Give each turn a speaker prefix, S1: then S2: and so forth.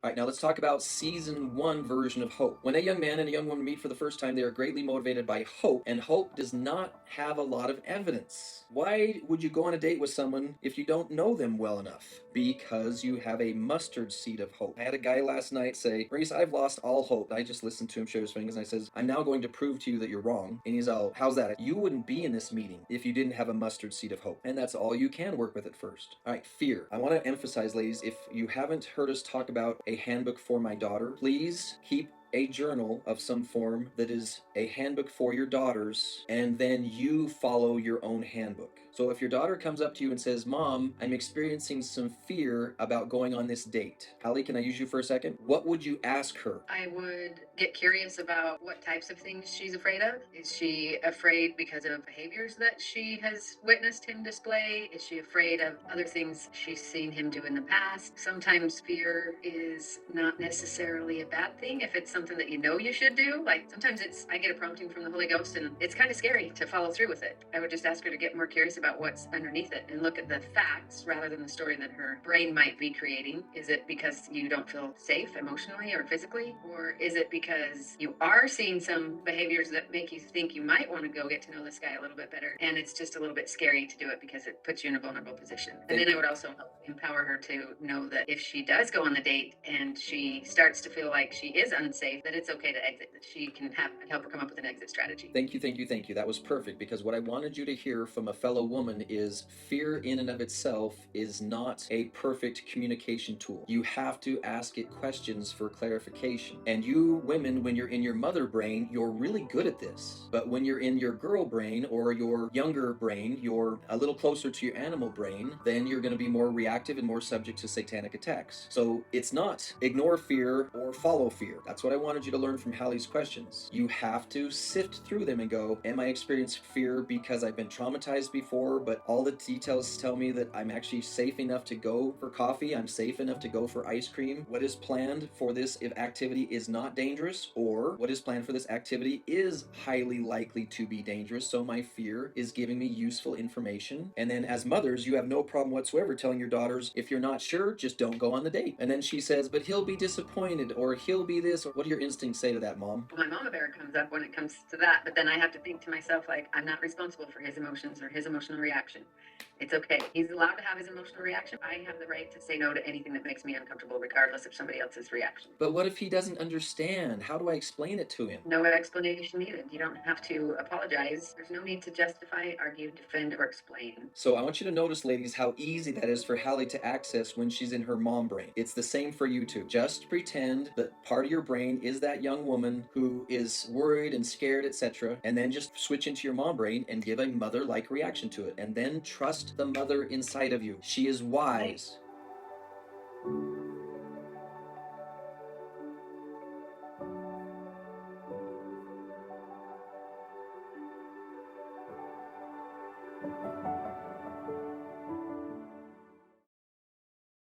S1: All right, now let's talk about season one version of hope. When a young man and a young woman meet for the first time, they are greatly motivated by hope, and hope does not have a lot of evidence. Why would you go on a date with someone if you don't know them well enough? Because you have a mustard seed of hope. I had a guy last night say, Maurice, I've lost all hope. I just listened to him show his fingers, and I says, I'm now going to prove to you that you're wrong. And he's all, how's that? You wouldn't be in this meeting if you didn't have a mustard seed of hope. And that's all you can work with at first. All right, fear. I want to emphasize, ladies, if you haven't heard us talk about a handbook for my daughter, please keep a journal of some form that is a handbook for your daughters, and then you follow your own handbook. So if your daughter comes up to you and says, Mom, I'm experiencing some fear about going on this date. Hallie, can I use you for a second? What would you ask her?
S2: I would get curious about what types of things she's afraid of. Is she afraid because of behaviors that she has witnessed him display? Is she afraid of other things she's seen him do in the past? Sometimes fear is not necessarily a bad thing if it's something that you know you should do. Like sometimes I get a prompting from the Holy Ghost and it's kind of scary to follow through with it. I would just ask her to get more curious about what's underneath it and look at the facts rather than the story that her brain might be creating. Is it because you don't feel safe emotionally or physically? Or is it because you are seeing some behaviors that make you think you might want to go get to know this guy a little bit better, and it's just a little bit scary to do it because it puts you in a vulnerable position? And then I would also help empower her to know that if she does go on the date and she starts to feel like she is unsafe, that it's okay to exit, that she can help her come up with an exit strategy.
S1: Thank you, thank you, thank you. That was perfect, because what I wanted you to hear from a fellow woman is fear in and of itself is not a perfect communication tool. You have to ask it questions for clarification. And you women, when you're in your mother brain, you're really good at this. But when you're in your girl brain or your younger brain, you're a little closer to your animal brain, then you're going to be more reactive and more subject to satanic attacks. So it's not ignore fear or follow fear. That's what I wanted you to learn from Hallie's questions. You have to sift through them and go, am I experiencing fear because I've been traumatized before, but all the details tell me that I'm actually safe enough to go for coffee, I'm safe enough to go for ice cream? What is planned for this if activity is not dangerous, or what is planned for this activity is highly likely to be dangerous, so my fear is giving me useful information? And then as mothers, you have no problem whatsoever telling your daughters, if you're not sure, just don't go on the date. And then she says, but he'll be disappointed, or he'll be this, or what do your instincts say to that, Mom?
S2: My mama bear comes up when it comes to that, but then I have to think to myself, like, I'm not responsible for his emotions or his emotional reaction. It's okay. He's allowed to have his emotional reaction. I have the right to say no to anything that makes me uncomfortable, regardless of somebody else's reaction.
S1: But what if he doesn't understand? How do I explain it to him?
S2: No explanation needed. You don't have to apologize. There's no need to justify, argue, defend, or explain.
S1: So I want you to notice, ladies, how easy that is for Hallie to access when she's in her mom brain. It's the same for you two. Just pretend that part of your brain is that young woman who is worried and scared, etc., and then just switch into your mom brain and give a mother-like reaction to it. And then trust the mother inside of you. She is wise.